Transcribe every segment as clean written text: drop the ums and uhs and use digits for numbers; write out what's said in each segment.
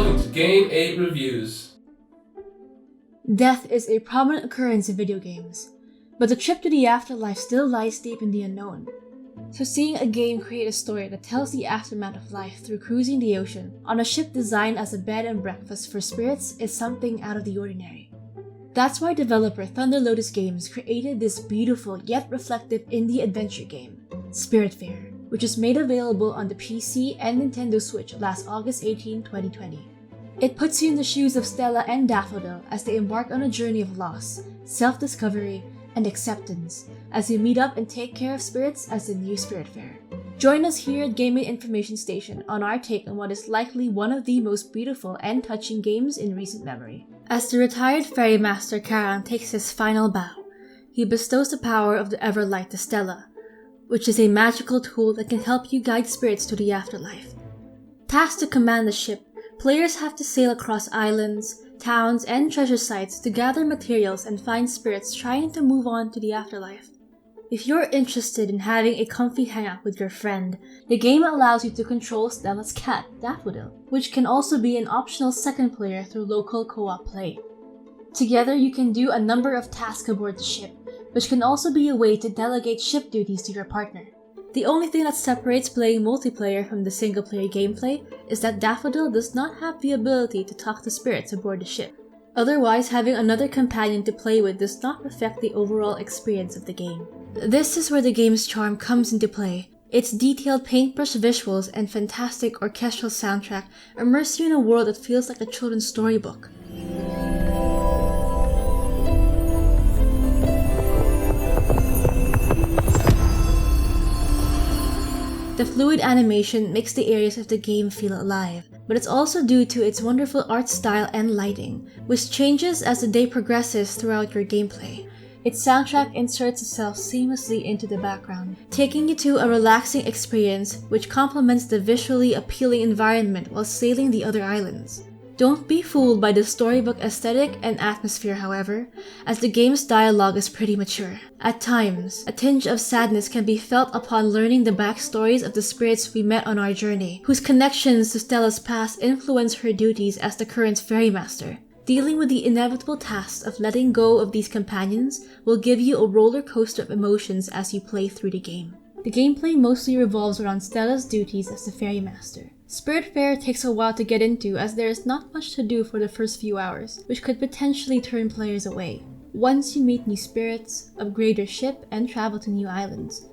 welcome to Game8 Reviews. Death is a prominent occurrence in video games, but the trip to the afterlife still lies deep in the unknown. So seeing a game create a story that tells the aftermath of life through cruising the ocean on a ship designed as a bed and breakfast for spirits is something out of the ordinary. That's why developer Thunder Lotus Games created this beautiful yet reflective indie adventure game, Spiritfarer, which was made available on the PC and Nintendo Switch last August 18, 2020. It puts you in the shoes of Stella and Daffodil as they embark on a journey of loss, self-discovery, and acceptance as you meet up and take care of spirits as the new Spiritfarer. Join us here at Game8 Information Station on our take on what is likely one of the most beautiful and touching games in recent memory. As the retired ferrymaster Karan takes his final bow, he bestows the power of the Everlight to Stella, which is a magical tool that can help you guide spirits to the afterlife. Tasked to command the ship, players have to sail across islands, towns, and treasure sites to gather materials and find spirits trying to move on to the afterlife. If you're interested in having a comfy hangout with your friend, the game allows you to control Stella's cat, Daffodil, which can also be an optional second player through local co-op play. Together you can do a number of tasks aboard the ship, which can also be a way to delegate ship duties to your partner. The only thing that separates playing multiplayer from the single-player gameplay is that Daffodil does not have the ability to talk to spirits aboard the ship. Otherwise, having another companion to play with does not affect the overall experience of the game. This is where the game's charm comes into play. Its detailed paintbrush visuals and fantastic orchestral soundtrack immerse you in a world that feels like a children's storybook. The fluid animation makes the areas of the game feel alive, but it's also due to its wonderful art style and lighting, which changes as the day progresses throughout your gameplay. Its soundtrack inserts itself seamlessly into the background, taking you to a relaxing experience which complements the visually appealing environment while sailing the other islands. Don't be fooled by the storybook aesthetic and atmosphere, however, as the game's dialogue is pretty mature. At times, a tinge of sadness can be felt upon learning the backstories of the spirits we met on our journey, whose connections to Stella's past influence her duties as the current ferrymaster. Dealing with the inevitable task of letting go of these companions will give you a roller coaster of emotions as you play through the game. The gameplay mostly revolves around Stella's duties as the ferrymaster. Spiritfarer takes a while to get into as there is not much to do for the first few hours, which could potentially turn players away. Once you meet new spirits, upgrade your ship, and travel to new islands,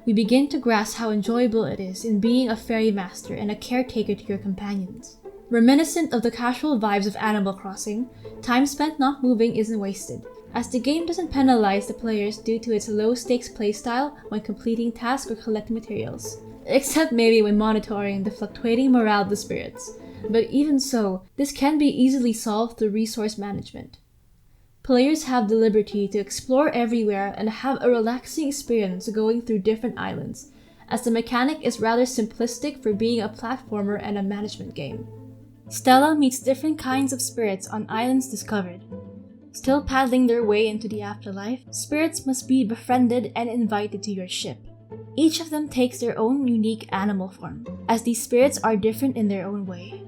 we begin to grasp how enjoyable it is in being a ferrymaster and a caretaker to your companions. Reminiscent of the casual vibes of Animal Crossing, time spent not moving isn't wasted, as the game doesn't penalize the players due to its low-stakes playstyle when completing tasks or collecting materials. Except maybe when monitoring the fluctuating morale of the spirits, but even so, this can be easily solved through resource management. Players have the liberty to explore everywhere and have a relaxing experience going through different islands, as the mechanic is rather simplistic for being a platformer and a management game. Stella meets different kinds of spirits on islands discovered. Still paddling their way into the afterlife, spirits must be befriended and invited to your ship. Each of them takes their own unique animal form, as these spirits are different in their own way.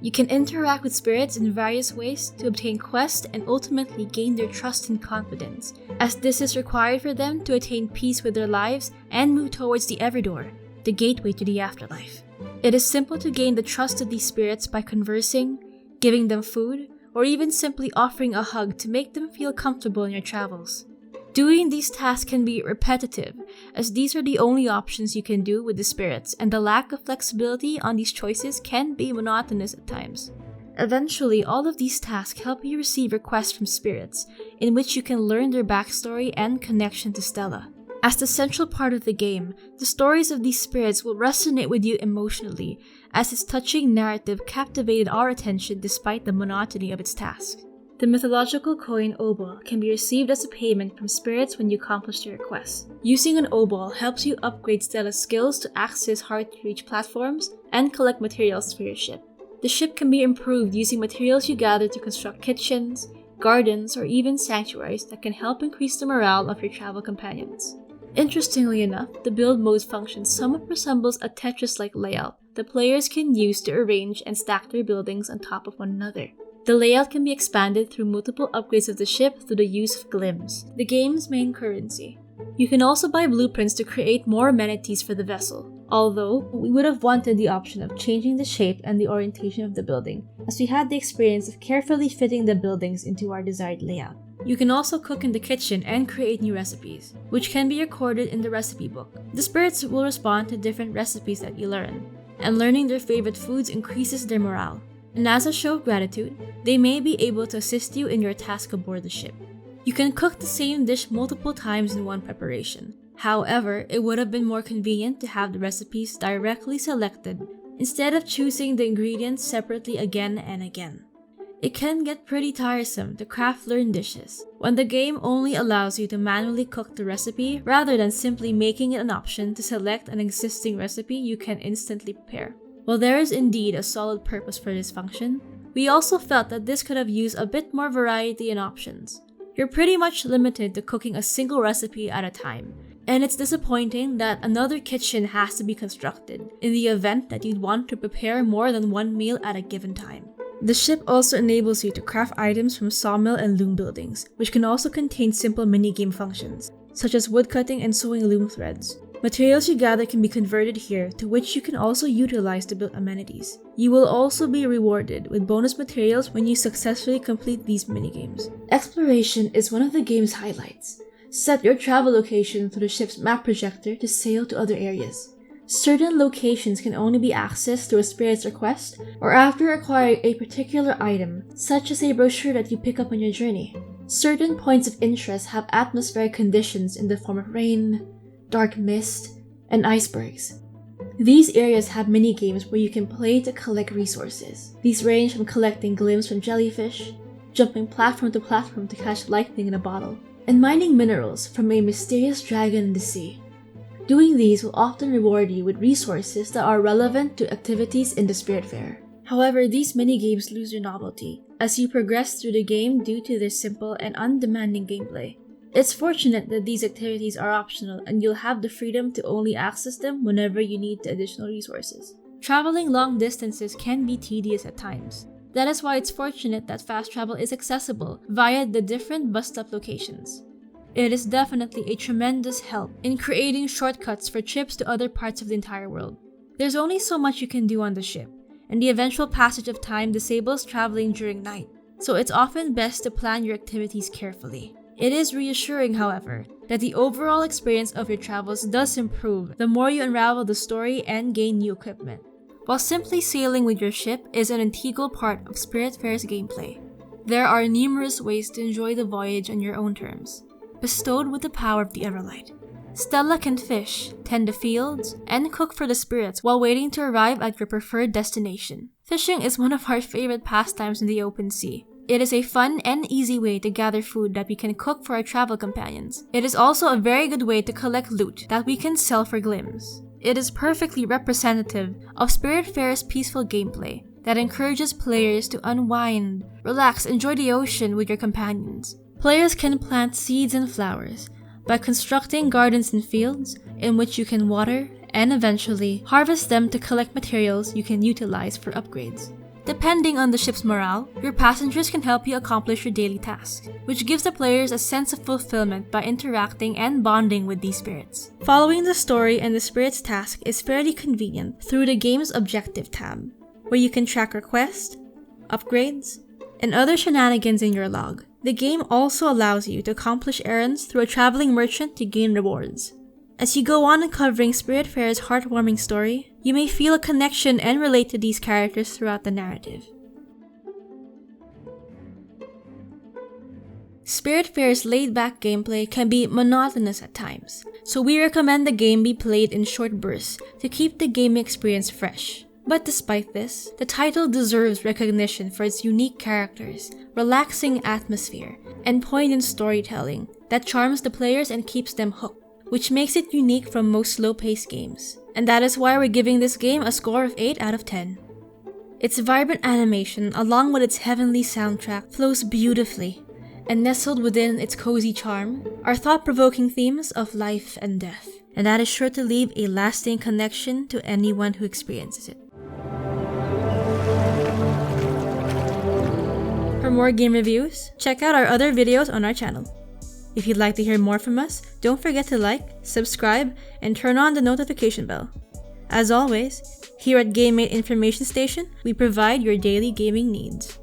You can interact with spirits in various ways to obtain quests and ultimately gain their trust and confidence, as this is required for them to attain peace with their lives and move towards the Everdoor, the gateway to the afterlife. It is simple to gain the trust of these spirits by conversing, giving them food, or even simply offering a hug to make them feel comfortable in your travels. Doing these tasks can be repetitive, as these are the only options you can do with the spirits, and the lack of flexibility on these choices can be monotonous at times. Eventually, all of these tasks help you receive requests from spirits, in which you can learn their backstory and connection to Stella. As the central part of the game, the stories of these spirits will resonate with you emotionally, as its touching narrative captivated our attention despite the monotony of its task. The mythological coin Obol can be received as a payment from spirits when you accomplish their quest. Using an Obol helps you upgrade Stella's skills to access hard-to-reach platforms and collect materials for your ship. The ship can be improved using materials you gather to construct kitchens, gardens, or even sanctuaries that can help increase the morale of your travel companions. Interestingly enough, the build mode function somewhat resembles a Tetris-like layout the players can use to arrange and stack their buildings on top of one another. The layout can be expanded through multiple upgrades of the ship through the use of glims, the game's main currency. You can also buy blueprints to create more amenities for the vessel, although we would have wanted the option of changing the shape and the orientation of the building, as we had the experience of carefully fitting the buildings into our desired layout. You can also cook in the kitchen and create new recipes, which can be recorded in the recipe book. The spirits will respond to different recipes that you learn, and learning their favorite foods increases their morale. And as a show of gratitude, they may be able to assist you in your task aboard the ship. You can cook the same dish multiple times in one preparation. However, it would have been more convenient to have the recipes directly selected instead of choosing the ingredients separately again and again. It can get pretty tiresome to craft learned dishes when the game only allows you to manually cook the recipe rather than simply making it an option to select an existing recipe you can instantly prepare. While there is indeed a solid purpose for this function, we also felt that this could have used a bit more variety and options. You're pretty much limited to cooking a single recipe at a time, and it's disappointing that another kitchen has to be constructed in the event that you'd want to prepare more than one meal at a given time. The ship also enables you to craft items from sawmill and loom buildings, which can also contain simple minigame functions, such as woodcutting and sewing loom threads. Materials you gather can be converted here, to which you can also utilize to build amenities. You will also be rewarded with bonus materials when you successfully complete these minigames. Exploration is one of the game's highlights. Set your travel location through the ship's map projector to sail to other areas. Certain locations can only be accessed through a spirit's request or after acquiring a particular item, such as a brochure that you pick up on your journey. Certain points of interest have atmospheric conditions in the form of rain, dark mist, and icebergs. These areas have mini-games where you can play to collect resources. These range from collecting glims from jellyfish, jumping platform to platform to catch lightning in a bottle, and mining minerals from a mysterious dragon in the sea. Doing these will often reward you with resources that are relevant to activities in the Spiritfarer. However, these mini-games lose their novelty as you progress through the game due to their simple and undemanding gameplay. It's fortunate that these activities are optional and you'll have the freedom to only access them whenever you need the additional resources. Traveling long distances can be tedious at times. That is why it's fortunate that fast travel is accessible via the different bus stop locations. It is definitely a tremendous help in creating shortcuts for trips to other parts of the entire world. There's only so much you can do on the ship, and the eventual passage of time disables traveling during night, so it's often best to plan your activities carefully. It is reassuring, however, that the overall experience of your travels does improve the more you unravel the story and gain new equipment. While simply sailing with your ship is an integral part of Spiritfarer's gameplay, there are numerous ways to enjoy the voyage on your own terms, bestowed with the power of the Everlight. Stella can fish, tend the fields, and cook for the spirits while waiting to arrive at your preferred destination. Fishing is one of our favorite pastimes in the open sea. It is a fun and easy way to gather food that we can cook for our travel companions. It is also a very good way to collect loot that we can sell for glims. It is perfectly representative of Spiritfarer's peaceful gameplay that encourages players to unwind, relax, enjoy the ocean with your companions. Players can plant seeds and flowers by constructing gardens and fields in which you can water and eventually harvest them to collect materials you can utilize for upgrades. Depending on the ship's morale, your passengers can help you accomplish your daily tasks, which gives the players a sense of fulfillment by interacting and bonding with these spirits. Following the story and the spirit's task is fairly convenient through the game's objective tab, where you can track requests, upgrades, and other shenanigans in your log. The game also allows you to accomplish errands through a traveling merchant to gain rewards. As you go on uncovering Spiritfarer's heartwarming story, you may feel a connection and relate to these characters throughout the narrative. Spiritfarer's laid-back gameplay can be monotonous at times, so we recommend the game be played in short bursts to keep the gaming experience fresh. But despite this, the title deserves recognition for its unique characters, relaxing atmosphere, and poignant storytelling that charms the players and keeps them hooked, which makes it unique from most slow-paced games. And that is why we're giving this game a score of 8 out of 10. Its vibrant animation, along with its heavenly soundtrack, flows beautifully, and nestled within its cozy charm are thought-provoking themes of life and death, and that is sure to leave a lasting connection to anyone who experiences it. more game reviews, check out our other videos on our channel. If you'd like to hear more from us, don't forget to like, subscribe, and turn on the notification bell. As always, here at Game8 Information Station, we provide your daily gaming needs.